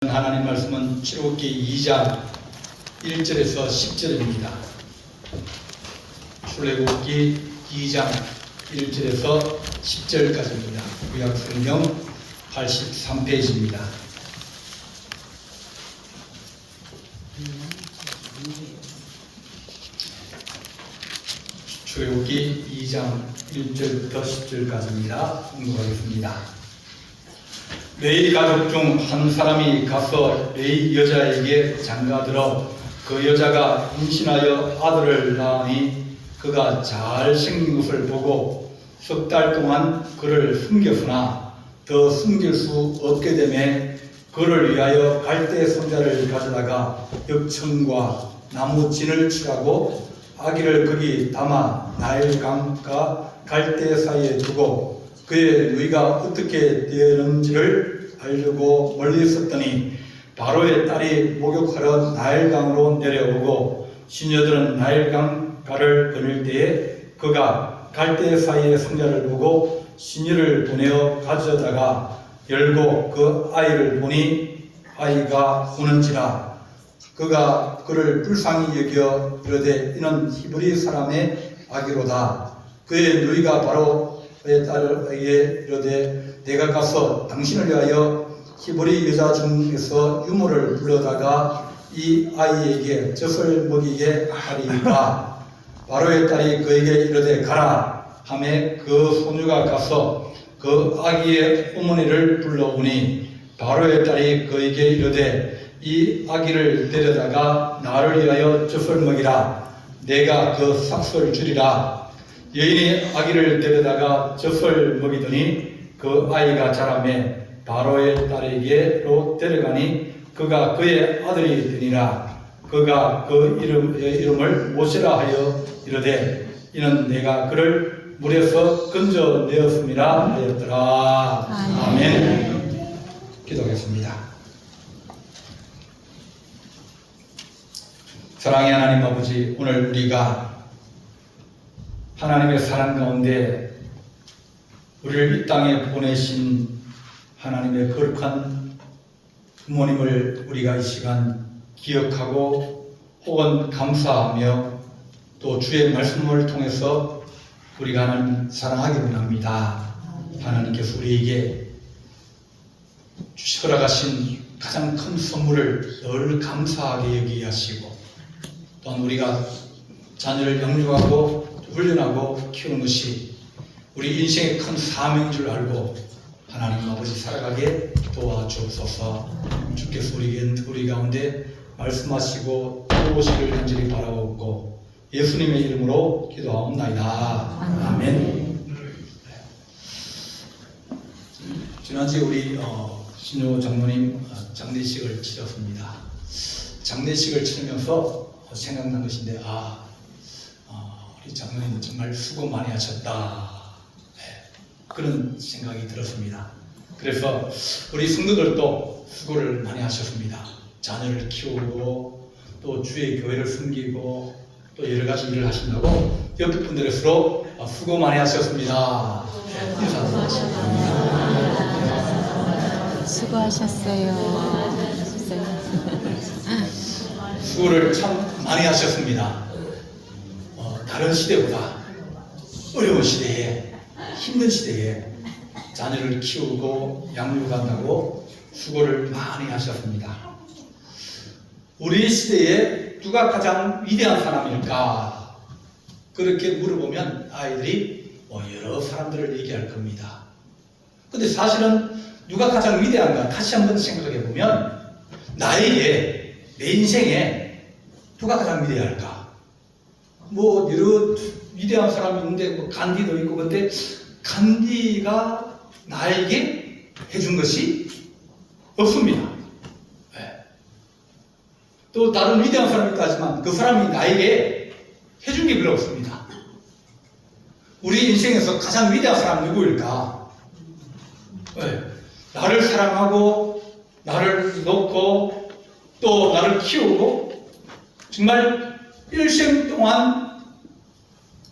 하나님 말씀은 출애굽기 2장 1절에서 10절입니다. 출애굽기 2장 1절에서 10절까지입니다. 구약 성경 83페이지입니다. 출애굽기 2장 1절부터 10절까지입니다. 공부하겠습니다. 레위 가족 중 한 사람이 가서 레위 여자에게 장가들어 그 여자가 임신하여 아들을 낳으니 그가 잘 생긴 것을 보고 석 달 동안 그를 숨겼으나 더 숨길 수 없게 되매 그를 위하여 갈대 성자를 가져다가 엽청과 나무 진을 칠하고 아기를 거기 담아 나일강과 갈대 사이에 두고 그의 누이가 어떻게 되었는지를 알려고 멀리 있었더니 바로의 딸이 목욕하러 나일강으로 내려오고 시녀들은 나일강가를 거닐 때에 그가 갈대 사이의 성자를 보고 시녀를 보내어 가져다가 열고 그 아이를 보니 아이가 우는지라 그가 그를 불쌍히 여겨 이르되 이는 히브리 사람의 아기로다. 그의 누이가 바로 그의 딸에게 이르되 내가 가서 당신을 위하여 히브리 여자 중에서 유모를 불러다가 이 아이에게 젖을 먹이게 하리이까. 바로의 딸이 그에게 이르되 가라 하매 그 소녀가 가서 그 아기의 어머니를 불러오니 바로의 딸이 그에게 이르되 이 아기를 데려다가 나를 위하여 젖을 먹이라. 내가 그 삭슬 주리라. 여인이 아기를 데려다가 젖을 먹이더니 그 아이가 자라매 바로의 딸에게로 데려가니 그가 그의 아들이 되니라. 그가 그 이름을 모세라 하여 이르되 이는 내가 그를 물에서 건져내었음이라 하였더라. 아멘. 기도하겠습니다. 사랑의 하나님 아버지, 오늘 우리가 하나님의 사랑 가운데 우리를 이 땅에 보내신 하나님의 거룩한 부모님을 우리가 이 시간 기억하고 혹은 감사하며 또 주의 말씀을 통해서 우리가 하나님 사랑하기 원합니다. 하나님께서 우리에게 허락하신 가장 큰 선물을 늘 감사하게 여기게 하시고 또한 우리가 자녀를 양육하고 훈련하고 키우는 것이 우리 인생의 큰 사명인 줄 알고 하나님 아버지 살아가게 도와주옵소서. 주께서 우리 가운데 말씀하시고 도우시기를 간절히 바라옵고 예수님의 이름으로 기도하옵나이다. 아멘. 지난주에 우리 신효 장로님 장례식을 치렀습니다. 장례식을 치르면서 생각난 것인데 우리 장로님 정말 수고 많이 하셨다. 그런 생각이 들었습니다. 그래서 우리 성도들도 수고를 많이 하셨습니다. 자녀를 키우고 또 주의 교회를 섬기고 또 여러 가지 일을 하신다고 옆에 분들의 서로 수고 많이 하셨습니다. 수고하셨어요. 수고를 참 많이 하셨습니다. 다른 시대보다 어려운 시대에 힘든 시대에 자녀를 키우고 양육한다고 수고를 많이 하셨습니다. 우리 시대에 누가 가장 위대한 사람일까? 그렇게 물어보면 아이들이 여러 사람들을 얘기할 겁니다. 근데 사실은 누가 가장 위대한가? 다시 한번 생각해 보면 나에게 내 인생에 누가 가장 위대할까? 여러 위대한 사람이 있는데 간디도 있고 근데 간디가 나에게 해준 것이 없습니다. 네. 또 다른 위대한 사람이 있다 하지만 그 사람이 나에게 해준 게 별로 없습니다. 우리 인생에서 가장 위대한 사람은 누구일까? 네. 나를 사랑하고 나를 놓고 또 나를 키우고 정말 일생 동안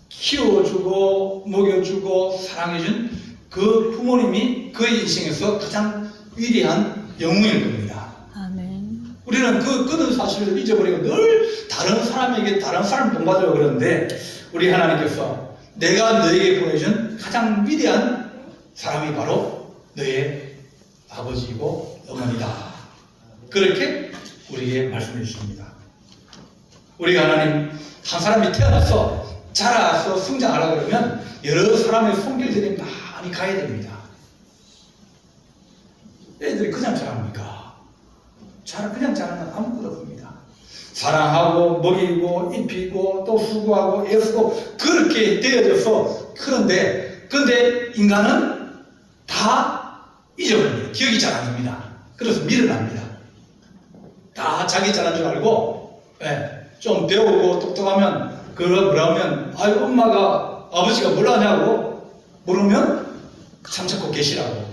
키워주고 먹여주고 사랑해준 그 부모님이 그의 인생에서 가장 위대한 영웅일 겁니다. 우리는 그런 사실을 잊어버리고 늘 다른 사람에게 다른 사람 본받으려고 그러는데, 우리 하나님께서 내가 너에게 보내준 가장 위대한 사람이 바로 너의 아버지이고 어머니다. 그렇게 우리에게 말씀해 주십니다. 우리 하나님, 한 사람이 태어나서 자라서 성장하라 그러면 여러 사람의 손길들이 많이 가야 됩니다. 애들이 그냥 자랍니까? 그냥 자라는 아무것도 없습니다. 사랑하고 먹이고 입히고 또 수고하고 애쓰고 그렇게 되어져서, 그런데 인간은 다 잊어버립니다. 기억이 잘 안 납니다. 그래서 밀어납니다. 다 자기 잘난 줄 알고, 좀 배우고 똑똑하면 뭐라면 엄마가 아버지가 뭘 하냐고 물으면 참잡고 계시라고.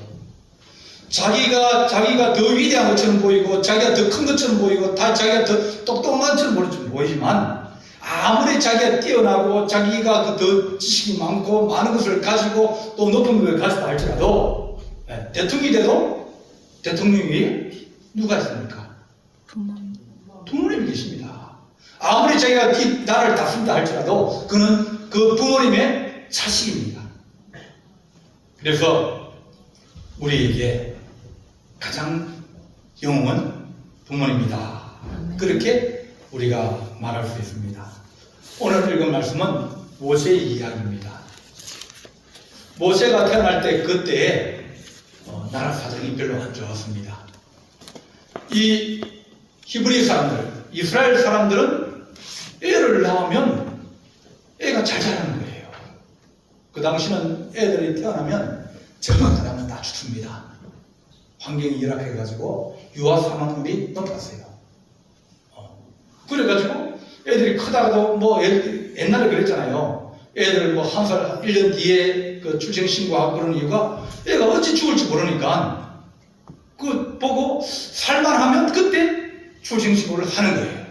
자기가 더 위대한 것처럼 보이고 자기가 더 큰 것처럼 보이고 자기가 더 똑똑한 것처럼 보이지만, 아무리 자기가 뛰어나고 자기가 더 지식이 많고 많은 것을 가지고 또 높은 것을 가지다 할지라도, 대통령이 돼도 대통령이 누가 있습니까? 부모님이 계십니다. 아무리 자기가 나라를 다스린다 할지라도 그는 그 부모님의 자식입니다. 그래서 우리에게 가장 영웅은 부모님이다. 그렇게 우리가 말할 수 있습니다. 오늘 읽은 말씀은 모세의 이야기입니다. 모세가 태어날 때 그때에 나라 사정이 별로 안 좋았습니다. 이 히브리 사람들, 이스라엘 사람들은 애를 낳으면 애가 잘 자라는 거예요. 그 당시는 애들이 태어나면 정확하다면 다 죽습니다. 환경이 열악해가지고 유아 사망률이 높았어요. 그래가지고 애들이 크다가도 옛날에 그랬잖아요. 애들 한 살, 1년 뒤에 출생신고하고 그러는 이유가 애가 언제 죽을지 모르니까 보고 살만하면 그때 출생신고를 하는 거예요.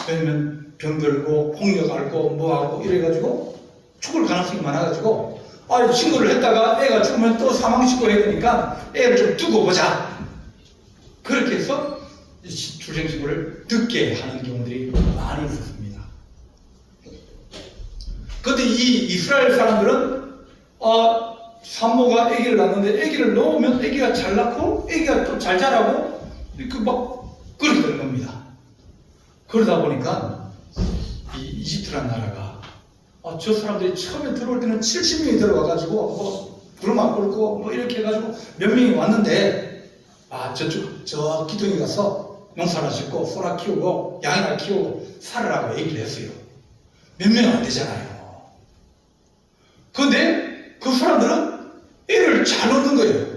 왜냐면 병들고 폭력 앓고 뭐하고 이래가지고 죽을 가능성이 많아가지고, 신고를 했다가 애가 죽으면 또 사망신고 해야 되니까 애를 좀 두고 보자. 그렇게 해서 출생신고를 늦게 하는 경우들이 많이 있었습니다. 그런데 이 이스라엘 사람들은 산모가 아기를 낳는데 아기를 놓으면 아기가 잘 낳고 아기가 또 잘 자라고 그렇게 되는 겁니다. 그러다 보니까 이 이집트라는 나라가, 저 사람들이 처음에 들어올 때는 70명이 들어와가지고 부르막 끓고 이렇게 해가지고 몇 명이 왔는데, 저 기둥에 가서 농사를 짓고 소라 키우고 양이나 키우고 살으라고 얘기를 했어요. 몇 명은 안 되잖아요. 그런데 그 사람들은 애를 잘 얻는 거예요.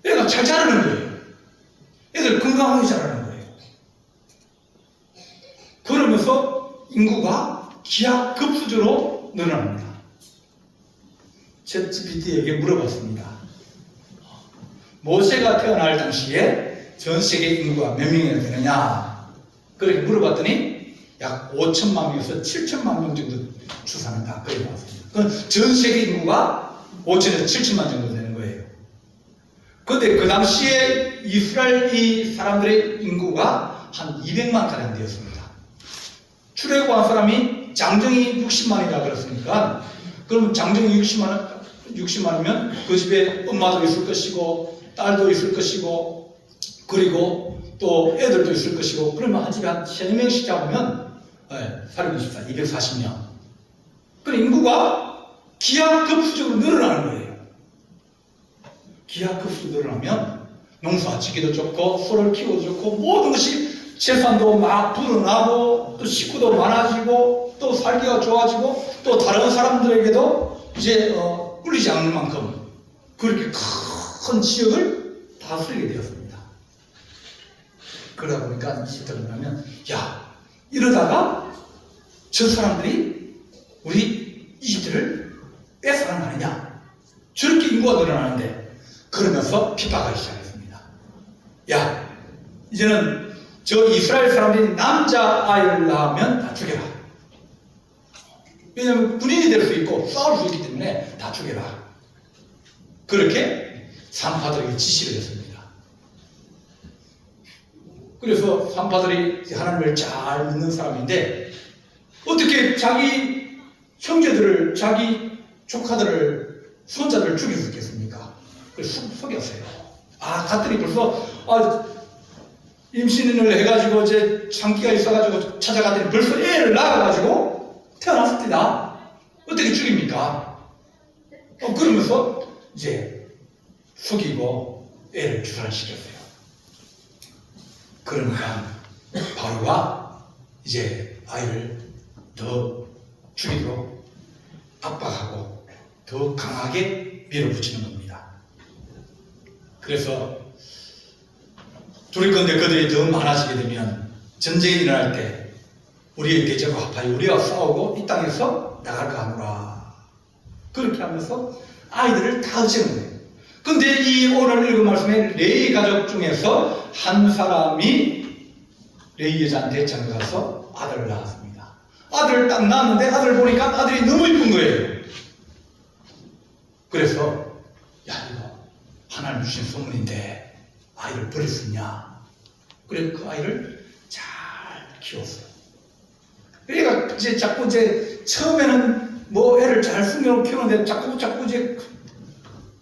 애가 잘 자라는 거예요. 애들 건강하게 자라는 거예요. 그러면서 인구가 기하급수적으로 늘어납니다. 챗GPT에게 물어봤습니다. 모세가 태어날 당시에 전 세계 인구가 몇 명이나 되느냐? 그렇게 물어봤더니 약 5천만 명에서 7천만 명 정도 추산한다. 그렇게 나왔습니다. 그건 전 세계 인구가 5천에서 7천만 정도 되는 거예요. 그런데 그 당시에 이스라엘 이 사람들의 인구가 한 200만 가량 되었습니다. 출애굽한 사람이 장정이 60만이라 그랬으니까, 그러면 장정이 60만이면 그 집에 엄마도 있을 것이고 딸도 있을 것이고 그리고 또 애들도 있을 것이고, 그러면 한 집에 한 3-4명씩 잡으면 464, 240명. 그 인구가 기하급수적으로 늘어나는 거예요. 기하급수적으로 늘어나면 농사 짓기도 좋고 소를 키워도 좋고 모든 것이 재산도 막 불어나고 또 식구도 많아지고 또 살기가 좋아지고 또 다른 사람들에게도 이제 꿀리지 않을 만큼 그렇게 큰 지역을 다스리게 되었습니다. 그러다 보니까 이집트를 하면, 이러다가 저 사람들이 우리 이집트를 뺏어가는 거 아니냐, 저렇게 인구가 늘어나는데, 그러면서 핍박하기 시작했습니다. 이제는 저 이스라엘 사람들이 남자아이를 낳으면 다 죽여라. 왜냐하면 군인이 될 수 있고 싸울 수 있기 때문에 다 죽여라. 그렇게 산파들에게 지시를 했습니다. 그래서 산파들이 하나님을 잘 믿는 사람인데 어떻게 자기 형제들을, 자기 조카들을, 손자들을 죽일 수 있겠습니까? 그래서 속였어요. 갔더니 벌써 임신을 해가지고 이제 장기가 있어가지고 찾아갔더니 벌써 애를 낳아가지고 태어났습니다. 어떻게 죽입니까? 그러면서 이제 속이고 애를 출산시켰어요. 그러니까 바로가 이제 아이를 더 죽이도록 압박하고 더 강하게 밀어붙이는 겁니다. 그래서 두렵건대 그들이 더 많아지게 되면 전쟁이 일어날 때 우리의 계절과 합하여 우리와 싸우고 이 땅에서 나갈까 하노라. 그렇게 하면서 아이들을 다 없애는 거예요. 근데 이 오늘 읽은 말씀에 레위 가족 중에서 한 사람이 레위 여자한테 장가가서 아들을 낳았습니다. 아들을 딱 낳았는데 아들을 보니까 아들이 너무 이쁜 거예요. 그래서 이거 하나님 주신 선물인데 아이를 버릴 수 있냐? 그래서 그 아이를 잘 키웠어요. 그러니까 이제 자꾸 이제 처음에는 뭐 애를 잘 숨겨놓고 키우는데 자꾸 이제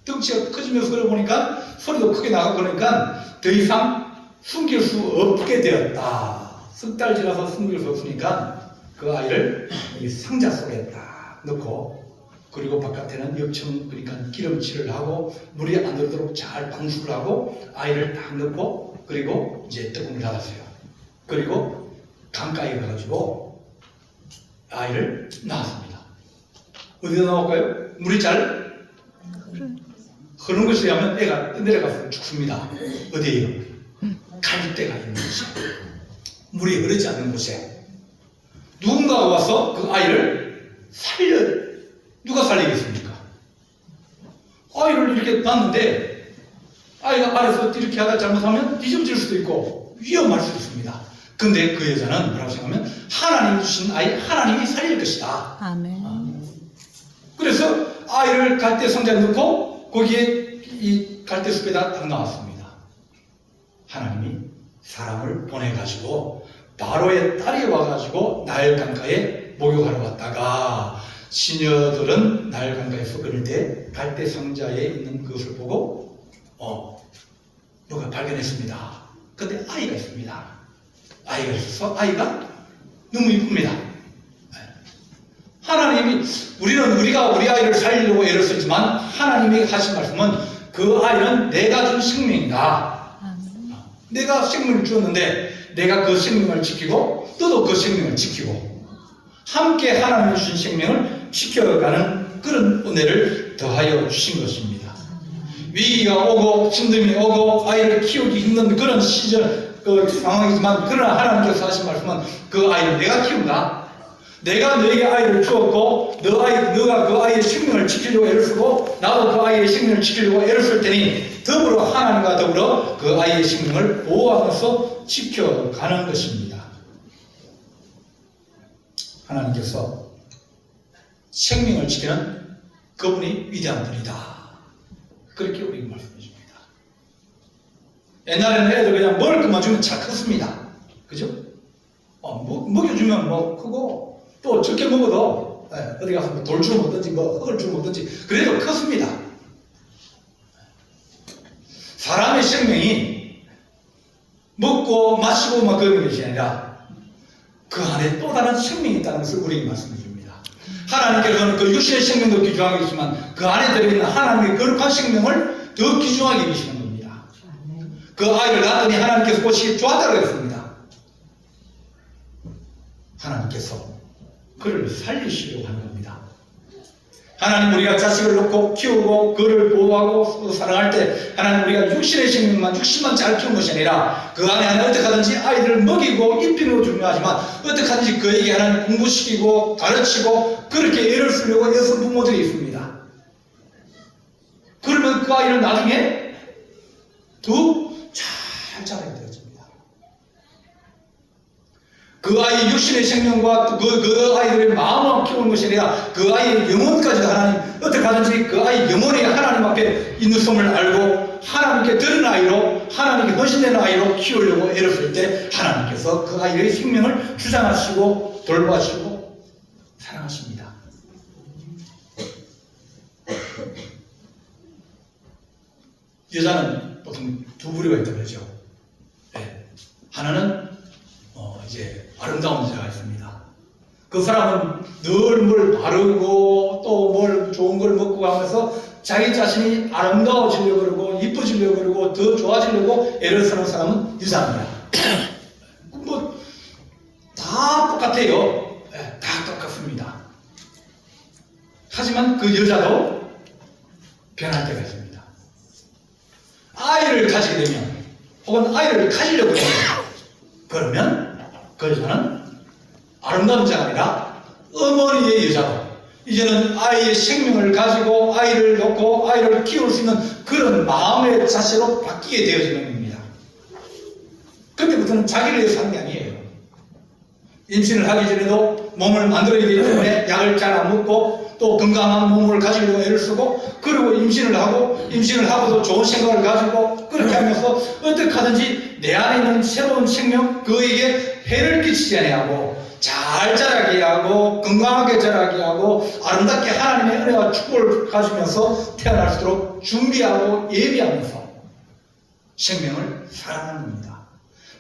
덩치가 커지면서 그러다 보니까 소리도 크게 나가고 그러니까 더 이상 숨길 수 없게 되었다. 석 달 지나서 숨길 수 없으니까 그 아이를 이 상자 속에 딱 넣고 그리고 바깥에는 역청, 그러니까 기름칠을 하고 물이 안 들도록 잘 방수를 하고 아이를 딱 넣고 그리고 이제 뚜껑을 닫았어요. 그리고 강가에 가가지고 아이를 낳았습니다. 어디다 넣을까요? 물이 잘 흐르는 곳에 하면 애가 내려가서 죽습니다. 어디에요? 갈대가 있는 곳에, 물이 흐르지 않는 곳에 누군가가 와서 그 아이를 누가 살리겠습니까? 아이를 이렇게 놨는데 아이가 아래서 이렇게 하다 잘못하면 뒤집어질 수도 있고 위험할 수도 있습니다. 근데 그 여자는 뭐라고 생각하면 하나님이 주신 아이, 하나님이 살릴 것이다. 아멘. 그래서 아이를 갈대 상자에 넣고 거기에 이 갈대 숲에다 딱 놔왔습니다. 하나님이 사람을 보내가지고 바로의 딸이 와가지고 나일 강가에 목욕하러 왔다가 시녀들은 나일 강가에서 그럴 때 갈대 상자에 있는 그것을 보고 누가 발견했습니다. 근데 아이가 있습니다. 아이가 있어서 아이가 너무 이쁩니다. 하나님이 우리가 우리 아이를 살리려고 애를 쓰지만 하나님이 하신 말씀은 그 아이는 내가 준 생명이다. 내가 생명을 주었는데 내가 그 생명을 지키고 너도 그 생명을 지키고 함께 하나님이 주신 생명을 지켜가는 그런 은혜를 더하여 주신 것입니다. 위기가 오고 힘듦이 오고 아이를 키우기 힘든 그런 시절 상황이지만 그러나 하나님께서 하신 말씀은 그 아이를 내가 키운다. 내가 너에게 아이를 주었고 너가 그 아이의 생명을 지키려고 애를 쓰고 나도 그 아이의 생명을 지키려고 애를 쓸 테니 더불어 하나님과 더불어 그 아이의 생명을 보호하면서 지켜가는 것입니다. 하나님께서 생명을 지키는 그분이 위대한 분이다. 그렇게 우리에게 말씀해 줍니다. 옛날에는 애들 그냥 먹을 것만 주면 잘 컸습니다. 그죠? 먹여주면 뭐 크고 또 적게 먹어도 어디 가서 뭐 돌 주워 먹든지 뭐 흙을 주워 먹든지 그래도 컸습니다. 사람의 생명이 먹고 마시고 막 그런 것이 아니라 그 안에 또 다른 생명이 있다는 것을 우리에게 말씀해 줍니다. 하나님께서는 그 육신의 생명도 귀중하게 계시지만 그 안에 들어있는 하나님의 거룩한 생명을 더 귀중하게 계시는 겁니다. 그 아이를 낳았더니 하나님께서 보시기에 좋았다고 했습니다. 하나님께서 그를 살리시려고 하는 겁니다. 하나님 우리가 자식을 놓고 키우고 그를 보호하고 사랑할 때 하나님 우리가 육신의 생명만 육신만 잘 키운 것이 아니라 그 안에 어떻게 하든지 아이들을 먹이고 입히는 것도 중요하지만 어떻게 하든지 그에게 하나님 공부시키고 가르치고 그렇게 애를 쓰려고 애쓴 부모들이 있습니다. 그러면 그 아이는 나중에 더 잘 자라게 되어집니다. 그 아이의 육신의 생명과 그 아이들의 마음을 키우는 것이 아니라 그 아이의 영혼까지도 하나님 어떻게 하든지 그 아이의 영혼이 하나님 앞에 있는 섬을 알고 하나님께 드린 아이로, 하나님께 헌신된 아이로 키우려고 애를 쓸 때 하나님께서 그 아이의 생명을 주장하시고 돌보시고 사랑하십니다. 여자는 보통 두 부류가 있다고 그러죠. 네. 하나는 이제 아름다운 여자가 있습니다. 그 사람은 늘 뭘 바르고 또 뭘 좋은 걸 먹고 하면서 자기 자신이 아름다워지려고 그러고 이뻐지려고 그러고 더 좋아지려고 애를 쓰는 사람은 여자입니다. 뭐 다 똑같아요. 네, 다 똑같습니다. 하지만 그 여자도 변할 때가 있습니다. 아이를 가지게 되면 혹은 아이를 가지려고 하면 그러면 그 여자는 아름다운 자가 아니라 어머니의 여자로 이제는 아이의 생명을 가지고 아이를 놓고 아이를 키울 수 있는 그런 마음의 자세로 바뀌게 되어지는 겁니다. 그때부터는 자기를 위해서 하는 게 아니에요. 임신을 하기 전에도 몸을 만들어야 되기 때문에 약을 잘 안 먹고 또 건강한 몸을 가지려고 애를 쓰고 그리고 임신을 하고도 좋은 생각을 가지고 그렇게 하면서 어떻게 하든지 내 안에 있는 새로운 생명 그에게 해를 끼치지 아니하고 잘 자라게 하고 건강하게 자라게 하고 아름답게 하나님의 은혜와 축복을 가지면서 태어날 수 있도록 준비하고 예비하면서 생명을 사랑하는 겁니다.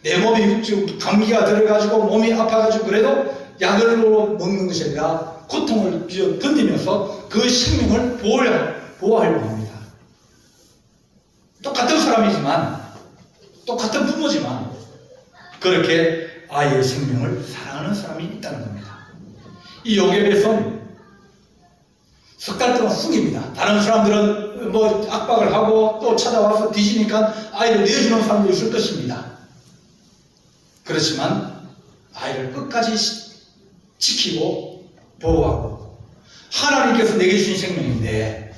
내 몸이 감기가 들어가지고 몸이 아파가지고 그래도 약을 먹는 것이 아니라 고통을 견디면서 그 생명을 보호하려고 합니다. 똑같은 사람이지만 똑같은 부모지만 그렇게 아이의 생명을 사랑하는 사람이 있다는 겁니다. 이 요괴배선 석 달 동안 숙입니다. 다른 사람들은 뭐 압박을 하고 또 찾아와서 뒤지니까 아이를 내어주는 사람도 있을 것입니다. 그렇지만 아이를 끝까지 지키고 보호하고 하나님께서 내게 주신 생명인데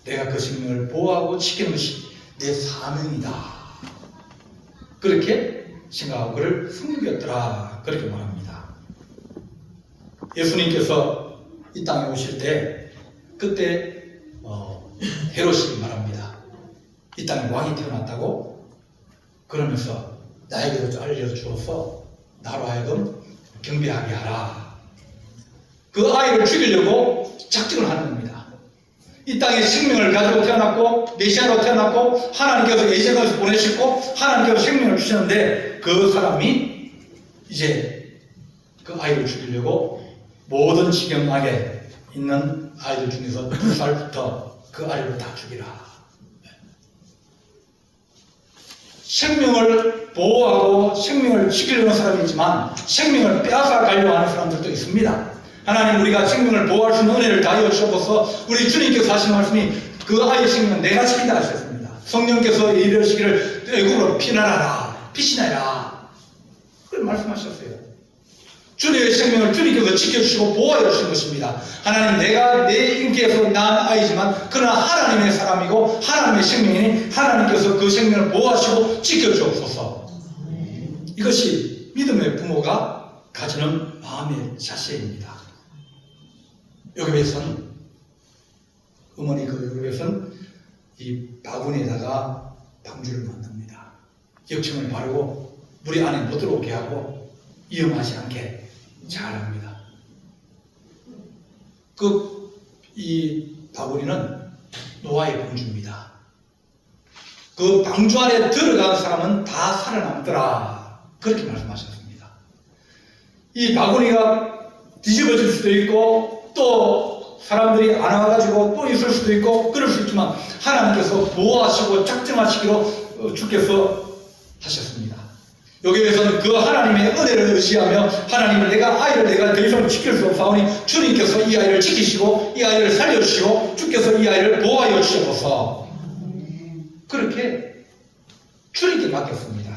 내가 그 생명을 보호하고 지키는 것이 내 사명이다. 그렇게 생각하고 그를 섬겼더라. 그렇게 말합니다. 예수님께서 이 땅에 오실 때 그때 헤롯이 말합니다. 이 땅에 왕이 태어났다고 그러면서 나에게도 알려주어서 나로 하여금 경배하게 하라. 그 아이를 죽이려고 작정을 하는 겁니다. 이 땅에 생명을 가지고 태어났고 메시아로 태어났고 하나님께서 예정에서 보내셨고 하나님께서 생명을 주셨는데 그 사람이 이제 그 아이를 죽이려고 모든 지경 안에 있는 아이들 중에서 2살부터 그 아이를 다 죽이라. 생명을 보호하고 생명을 지키려는 사람이 있지만 생명을 빼앗아 가려고 하는 사람들도 있습니다. 하나님 우리가 생명을 보호할 수 있는 은혜를 다하여 주셔서 우리 주님께서 하신 말씀이 그 아이의 생명은 내가 지킨다 하셨습니다. 성령께서 이르시기를 애굽으로 피난하라 피신하라 그런 말씀하셨어요. 주님의 생명을 주님께서 지켜주시고 보호하여 주신 것입니다. 하나님 내가 내 인기에서 낳은 아이지만 그러나 하나님의 사람이고 하나님의 생명이니 하나님께서 그 생명을 보호하시고 지켜주옵소서. 이것이 믿음의 부모가 가지는 마음의 자세입니다. 요괴배선 어머니 그 요괴배선 이 바구니에다가 방주를 만듭니다. 역청을 바르고 물이 안에 못 들어오게 하고 위험하지 않게 잘합니다. 이 바구니는 노아의 방주입니다. 그 방주 안에 들어간 사람은 다 살아남더라. 그렇게 말씀하셨습니다. 이 바구니가 뒤집어질 수도 있고 또 사람들이 안 와가지고 또 있을 수도 있고 그럴 수 있지만 하나님께서 보호하시고 작정하시기로 주께서 하셨습니다. 여기에서는 그 하나님의 은혜를 의지하며 하나님을 아이를 내가 더 이상 지킬 수 없사오니 주님께서 이 아이를 지키시고 이 아이를 살려주시고 주께서 이 아이를 보호하여 주셔서 그렇게 주님께 맡겼습니다.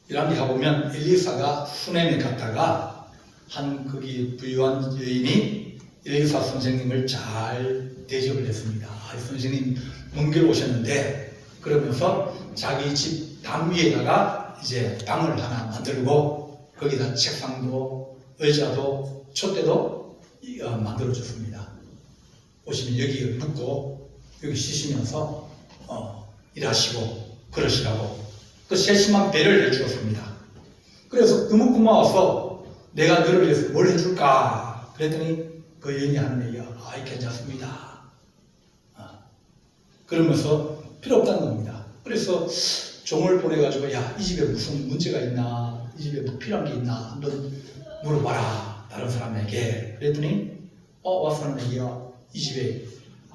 이란디 가보면 엘리사가 수넴에 갔다가 한 거기 부유한 여인이 엘리사 선생님을 잘 대접을 했습니다. 선생님 먼 길 오셨는데 그러면서 자기 집 담 위에다가 이제 방을 하나 만들고 거기다 책상도 의자도 촛대도 만들어줬습니다. 오시면 여기 눕고 여기 쉬시면서 일하시고 그러시라고 그 세심한 배려를 해주었습니다. 그래서 너무 고마워서 내가 너를 위해서 뭘 해줄까 그랬더니 그 여인이 하는 얘기가 아이 괜찮습니다. 그러면서 필요 없다는 겁니다. 그래서 종을 보내가지고 야, 이 집에 무슨 문제가 있나, 이 집에 뭐 필요한 게 있나 한번 물어봐라 다른 사람에게. 그랬더니 와서 하는 얘기가 이 집에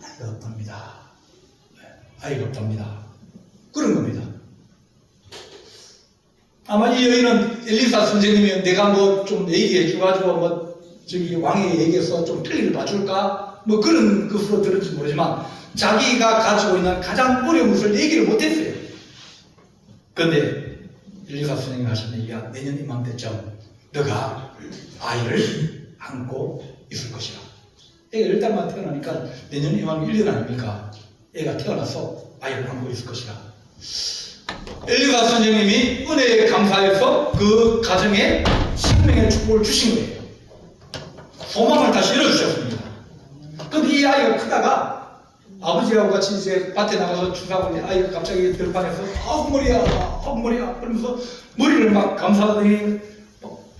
아이가 없답니다. 아이가 없답니다. 그런 겁니다. 아마 이 여인은 엘리사 선생님이 내가 뭐 좀 얘기해 줘가지고 뭐 저기 왕에게 얘기해서 좀 틀리를 봐줄까 뭐 그런 것으로 들을지 모르지만 자기가 가지고 있는 가장 어려운 것을 얘기를 못했어요. 그런데 엘리사 선생님이 하신 얘기가 내년 이맘때쯤 너가 아이를 안고 있을 것이라. 애가 10달만 태어나니까 내년 이맘 1년 아닙니까? 애가 태어나서 아이를 안고 있을 것이라. 엘리사 선생님이 은혜에 감사해서 그 가정에 생명의 축복을 주신 거예요. 소망을 다시 열어주셨습니다. 그런데 이 아이가 크다가 아버지하고 같이 이제 밭에 나가서 주사하고 아이가 갑자기 들판에서 아우 머리야 그러면서 머리를 막 감싸더니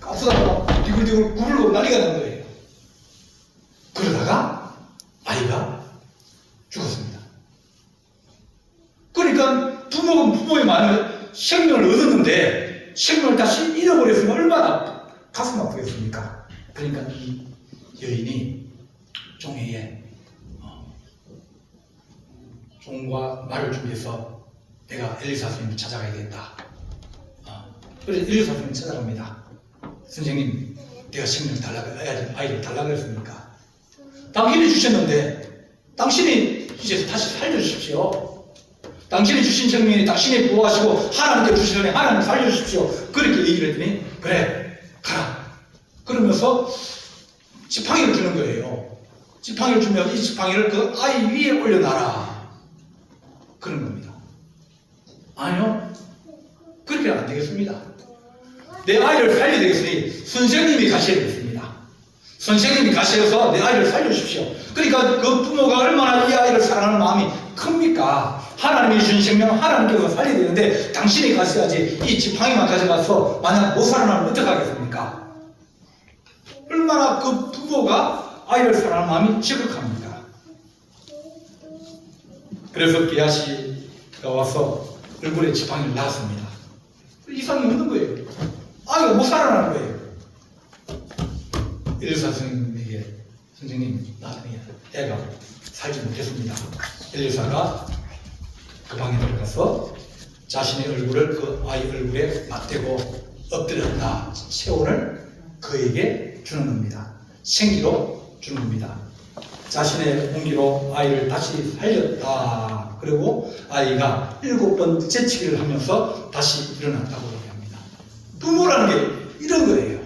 아프다가 막 디글디글 굴고 난리가 난 거예요. 그러다가 아이가 죽었습니다. 그러니까 부모는 부모의 마음에 생명을 얻었는데 생명을 다시 잃어버렸으면 얼마나 가슴 아프겠습니까? 그러니까 이 여인이 종에게 종과 말을 준비해서 내가 엘리사 선생님을 찾아가야겠다. 그래서 엘리사 선생님을 찾아갑니다. 선생님, 내가 생명을 달라고 아이를 달라고 했습니까? 당신이 주셨는데 당신이 이제 다시 살려주십시오. 당신이 주신 생명이 당신이 보호하시고 하나님께 주시려니 하나님 살려주십시오. 그렇게 얘기를 했더니 그래 가라. 그러면서 지팡이를 주는 거예요. 지팡이를 주면 이 지팡이를 그 아이 위에 올려놔라. 그런 겁니다. 아니요. 그렇게 안 되겠습니다. 내 아이를 살려야 되겠으니 선생님이 가셔야 되겠습니다. 선생님이 가셔서 내 아이를 살려주십시오. 그러니까 그 부모가 얼마나 이 아이를 사랑하는 마음이 큽니까? 하나님이 주신 생명 하나님께서 살려야 되는데 당신이 가셔야지 이 지팡이만 가져가서 만약 못 살아나면 어떡하겠습니까? 얼마나 그 부모가 아이를 사랑하는 마음이 지극합니까? 그래서 게하시가 와서 얼굴에 지팡이를 놨습니다. 이상이 없는 거예요. 아이가 못 살아나는 거예요. 엘리사 선생님에게 선생님 나중에 애가 살지 못했습니다. 엘리사가 그 방에 들어가서 자신의 얼굴을 그 아이 얼굴에 맞대고 엎드렸다. 체온을 그에게 주는 겁니다. 생기로 주는 겁니다. 자신의 공기로 아이를 다시 살렸다. 그리고 아이가 7번 재치기를 하면서 다시 일어났다고 얘기합니다. 부모라는 게 이런 거예요.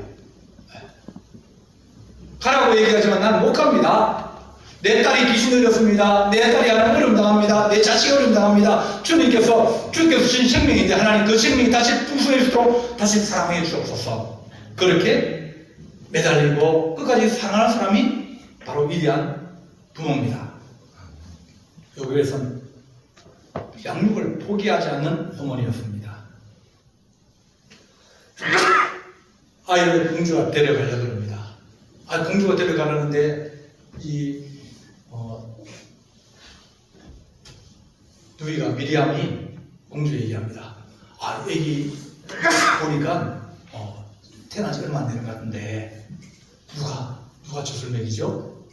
가라고 얘기하지만 난 못 갑니다. 내 딸이 귀신 들렸습니다. 내 딸이 하나님 어려움 당합니다. 내 자식이 어려움 당합니다. 주께서 주신 생명인데 하나님 그 생명이 다시 풍성해지도록 다시 사랑해 주옵소서. 그렇게 매달리고 끝까지 사랑하는 사람이 바로 위대한 부모입니다. 여기에서는 양육을 포기하지 않는 어머니였습니다. 아이를 공주가 데려가려고 합니다. 공주가 데려가려는데 누이가 미리암이 공주에 얘기합니다. 애기 보니까 태어난 지 얼마 안 되는 것 같은데 누가 젖을 먹이죠?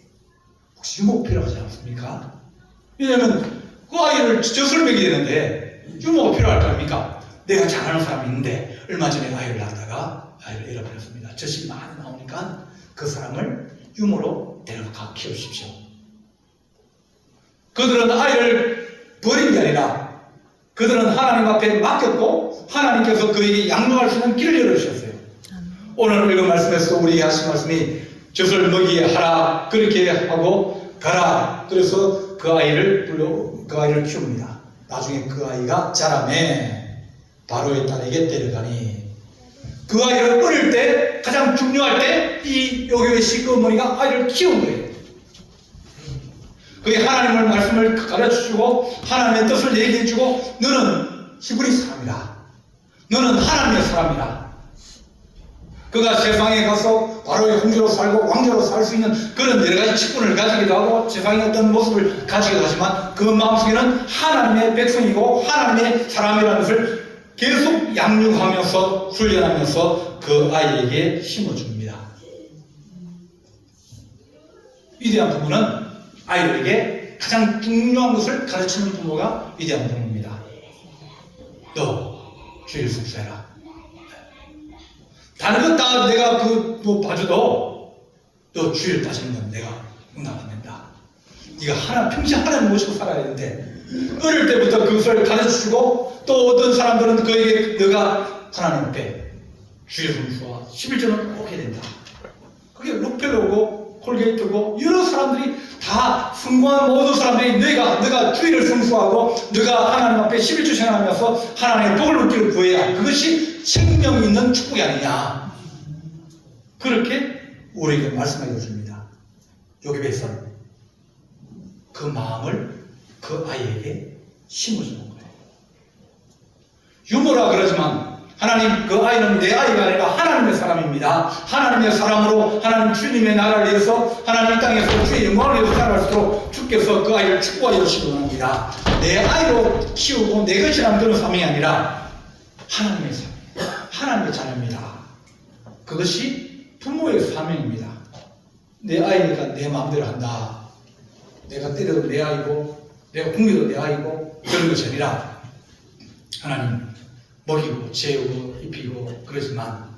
혹시 유목 필요하지 않습니까? 왜냐면 그 아이를 젖을 먹이게 되는데 유목이 필요할 거 아닙니까? 내가 잘하는 사람이 있는데 얼마 전에 아이를 낳다가 아이를 잃어버렸습니다. 젖이 많이 나오니까 그 사람을 유모로 데려가 키우십시오. 그들은 아이를 버린 게 아니라 그들은 하나님 앞에 맡겼고 하나님께서 그에게 양육할 수 있는 길을 열어주셨어요. 오늘 읽은 말씀에서 우리에게 하신 말씀이 젖을 먹이게 하라 그렇게 하고 가라. 그래서 그 아이를 키웁니다. 나중에 그 아이가 자라매 바로의 딸에게 데려가니 그 아이를 어릴 때 가장 중요할 때 이 여교의 시꺼머니가 아이를 키운 거예요. 그의 하나님의 말씀을 가르쳐주고 하나님의 뜻을 얘기해주고 너는 히브리 사람이라. 너는 하나님의 사람이라. 그가 세상에 가서 바로의 형제로 살고 왕자로 살 수 있는 그런 여러 가지 직분을 가지기도 하고 세상의 어떤 모습을 가지기도 하지만 그 마음속에는 하나님의 백성이고 하나님의 사람이라는 것을 계속 양육하면서 훈련하면서 그 아이에게 심어줍니다. 위대한 부모는 아이들에게 가장 중요한 것을 가르치는 부모가 위대한 부모입니다. 너 주일 숙소해라. 다른 건 다 내가 뭐 봐줘도 너 주일 따지는 건 내가 응답 안 된다. 네가 평생 하나님 모시고 살아야 되는데 어릴 때부터 그것을 가르쳐주고 또 어떤 사람들은 그에게 너가 하나님 앞에 주일 성수와 11조는 꼭 해야 된다. 그게 록펠로고 콜게이트고 여러 사람들이 다 성공한 모든 사람들이 너가 주일을 성수하고 너가 하나님 앞에 11조 생활하면서 하나님의 복을 얻기를 구해야 그것이 생명 있는 축복이 아니냐. 그렇게 우리에게 말씀해 줍니다. 요셉에서는 그 마음을 그 아이에게 심어주는 거예요. 유머라 그러지만 하나님 그 아이는 내 아이가 아니라 하나님의 사람입니다. 하나님의 사람으로 하나님 주님의 나라를 위해서 하나님 이 땅에서 주의 영광을 위해서 살아갈 수 있도록 주께서 그 아이를 축복하여 주시기 원합니다. 내 아이로 키우고 내 것이라는 그런 사명이 아니라 하나님의 사명, 하나님의 자녀입니다. 그것이 부모의 사명입니다. 내 아이니까 내 마음대로 한다. 내가 때려도 내 아이고 내가 굶겨도 내 아이고 그런 것이 아니라 하나님 먹이고 재우고 입히고 그러지만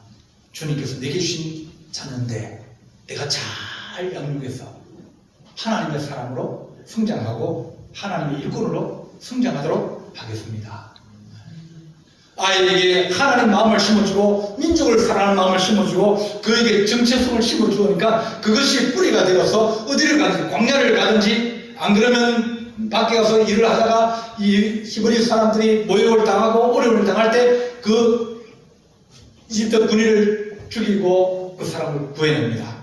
주님께서 내게 주신 자녀인데 내가 잘 양육해서 하나님의 사람으로 성장하고 하나님의 일꾼으로 성장하도록 하겠습니다. 아이에게 하나님 마음을 심어주고 민족을 사랑하는 마음을 심어주고 그에게 정체성을 심어주니까 그것이 뿌리가 되어서 어디를 가든지 광야를 가든지 안 그러면 밖에 가서 일을 하다가 이 히브리 사람들이 모욕을 당하고 어려움을 당할 때 그 이집트 군인을 죽이고 그 사람을 구해냅니다.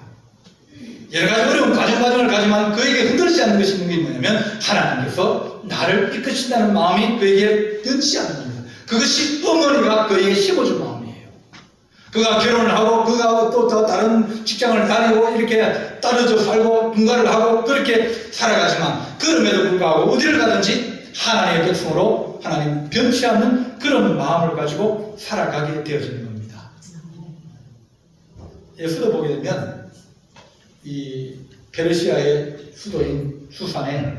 여러 가지 어려운 과정을 가지만 그에게 흔들리지 않는 것이 있는 게 뭐냐면 하나님께서 나를 이끄신다는 마음이 그에게 변치 않는 겁니다. 그것이 어머니가 그에게 심어준 마음이에요. 그가 결혼을 하고 그가 또 다른 직장을 다니고 이렇게 떨어져 살고 분가를 하고 그렇게 살아가지만 그럼에도 불구하고 어디를 가든지 하나님의 백성으로 하나님 변치 않는 그런 마음을 가지고 살아가게 되어지는 겁니다. 예수도 보게 되면 이 페르시아의 수도인 수산에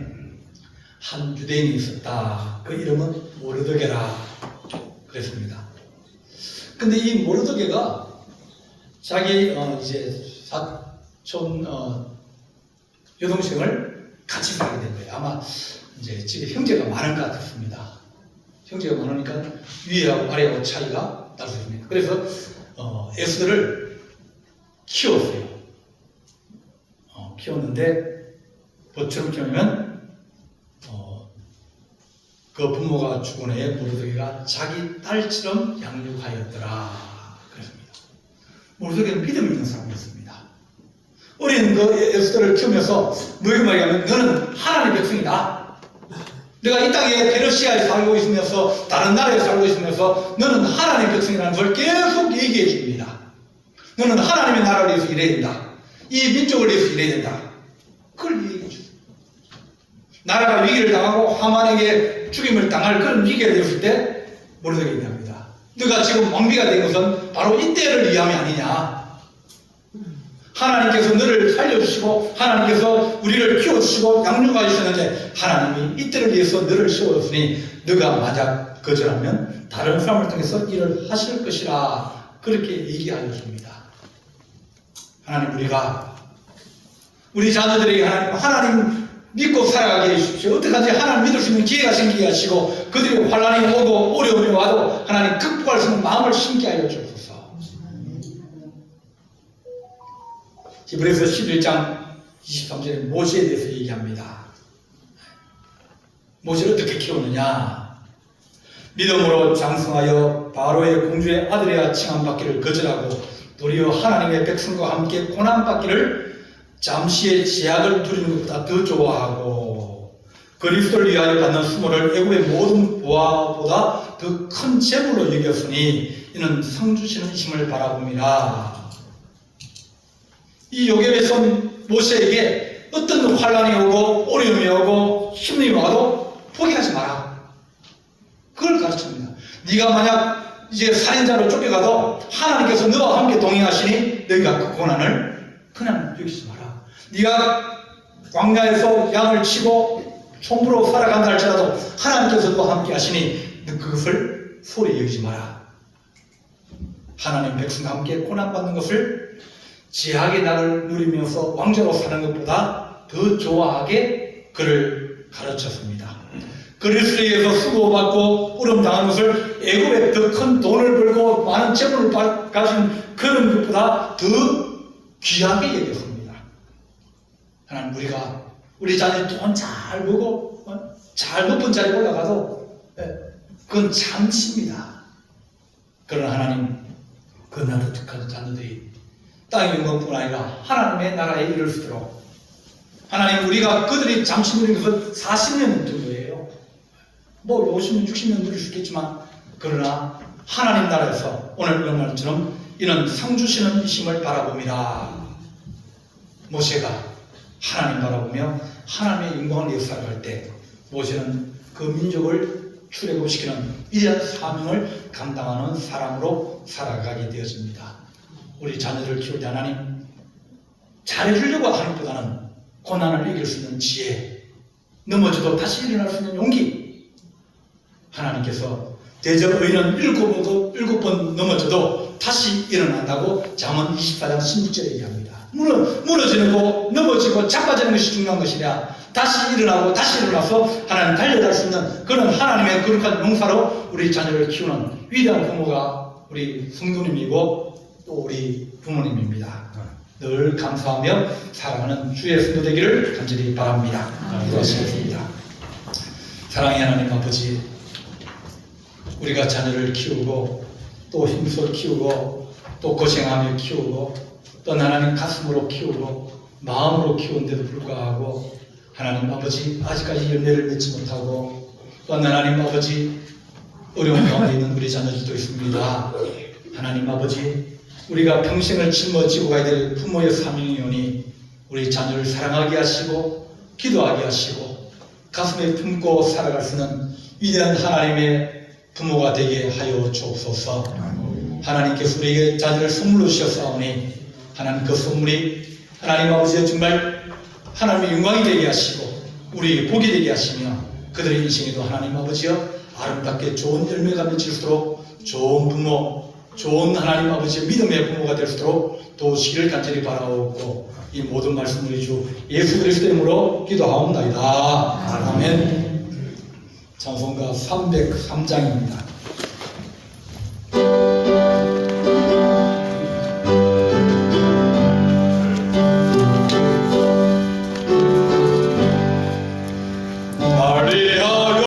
한 유대인이 있었다. 그 이름은 모르드게라 그랬습니다. 근데 이 모르드게가 자기 이제 사촌 여동생을 같이 살게 된 거예요. 아마 이제 집에 형제가 많은 것 같습니다. 형제가 많으니까 위하고 아래하고 차이가 날 수 있습니다. 그래서 에스더를 키웠어요. 키웠는데 뭐처럼 키우면 그 부모가 죽은 후에 모르드게가 자기 딸처럼 양육하였더라 그랬습니다. 모르드게는 믿음 있는 사람이었습니다. 어린 그 에스더를 키우면서 뭐라고 말하냐면 너는 하나님의 백성이다. 내가 이 땅에 페르시아에 살고 있으면서 다른 나라에 살고 있으면서 너는 하나님의 백성이라는 걸 계속 얘기해 줍니다. 너는 하나님의 나라를 위해서 일해야 된다. 이 민족을 위해서 일해야 된다. 그걸 얘기해 줘. 나라가 위기를 당하고 하만에게 죽임을 당할 그런 위기가 되었을 때 모르드게가 얘기합니다. 너가 지금 왕비가 된 것은 바로 이때를 위함이 아니냐. 하나님께서 너를 살려주시고 하나님께서 우리를 키워주시고 양육해 주셨는데 하나님이 이때를 위해서 너를 세워줬으니 너가 만약 거절하면 다른 사람을 통해서 일을 하실 것이라 그렇게 얘기하여 줍니다. 하나님 우리 자녀들에게 하나님 믿고 살아가게 해주십시오. 어떡하지? 하나님 믿을 수 있는 기회가 생기게 하시고 그들이 환난이 오고 어려움이 와도 하나님 극복할 수 있는 마음을 심게 하여 주옵소서. 히브리서 11장 23절에 모세에 대해서 얘기합니다. 모세를 어떻게 키우느냐? 믿음으로 장성하여 바로의 공주의 아들이라 칭함받기를 거절하고 도리어 하나님의 백성과 함께 고난받기를 잠시의 제약을 누리는 것보다 더 좋아하고 그리스도를 위하여 받는 수모를 애굽의 모든 보화보다 더 큰 재물로 여겼으니 이는 상 주시는 힘을 바라봅니다. 이 요괴에서 모세에게 어떤 환란이 오고 어려움이 오고 힘이 와도 포기하지 마라. 그걸 가르칩니다. 네가 만약 이제 살인자로 쫓겨가도 하나님께서 너와 함께 동행하시니 너희가 그 고난을 그냥 여기지 마라. 네가 광야에서 양을 치고 총부로 살아간다 할지라도 하나님께서 너와 함께 하시니 너 그것을 소리 여기지 마라. 하나님 백성과 함께 고난받는 것을 제약의 날을 누리면서 왕자로 사는 것보다 더 좋아하게 그를 가르쳤습니다. 그리스도에서 수고받고 어려움당하는 것을 애굽에 더 큰 돈을 벌고 많은 재물을 가진 그런 것보다 더 귀하게 여겼습니다. 하나님 우리가 우리 자녀 돈 잘 벌고 잘 높은 자리에 올라가도 그건 잠시입니다. 그러나 하나님 그 나듯한 자녀들이 땅의 영광뿐 아니라 하나님의 나라에 이를 수 있도록 하나님 우리가 그들이 잠시 누린 것은 40년 정도예요. 뭐 50년 60년 누릴 수 있겠지만 그러나 하나님 나라에서 오늘 이런 말처럼 이는 상 주시는 이심을 바라봅니다. 모세가 하나님 바라보며 하나님의 영광을 위해 살아갈 때 모세는 그 민족을 출애굽시키는 위대한 사명을 감당하는 사람으로 살아가게 되어집니다. 우리 자녀들을 키울 때 하나님 잘해주려고 하는 것보다는 고난을 이길 수 있는 지혜, 넘어져도 다시 일어날 수 있는 용기. 하나님께서 대저 의인은 7번 넘어져도 다시 일어난다고 잠언 24장 16절에 얘기합니다. 무너지는 거, 넘어지고 자빠지는 것이 중요한 것이냐, 다시 일어나고 다시 일어나서 하나님 달려갈 수 있는 그런 하나님의 거룩한 용사로 우리 자녀를 키우는 위대한 부모가 우리 성도님이고 또 우리 부모님입니다. 늘 감사하며 사랑하는 주의 성도 되기를 간절히 바랍니다. 기도하시겠습니다. 사랑의 하나님 아버지, 우리가 자녀를 키우고 또 힘써 키우고 또 고생하며 키우고 또 하나님 가슴으로 키우고 마음으로 키우는데도 불구하고 하나님 아버지 아직까지 열매를 맺지 못하고 또 하나님 아버지 어려운 가운데 있는 우리 자녀들도 있습니다. 하나님 아버지 우리가 평생을 짊어지고 가야 될 부모의 사명이오니 우리 자녀를 사랑하게 하시고 기도하게 하시고 가슴에 품고 살아갈 수 있는 위대한 하나님의 부모가 되게 하여 주옵소서. 하나님께서 우리에게 자녀를 선물로 주셨사오니 하나님 그 선물이 하나님 아버지의 정말 하나님의 영광이 되게 하시고 우리 복이 되게 하시며 그들의 인생에도 하나님 아버지여 아름답게 좋은 열매가 맺힐수록 좋은 부모, 좋은 하나님 아버지의 믿음의 부모가 될 수 있도록 도우시기를 간절히 바라옵고 이 모든 말씀을 주 예수 그리스도의 이름으로 기도하옵나이다. 아멘. 찬송가 303장입니다.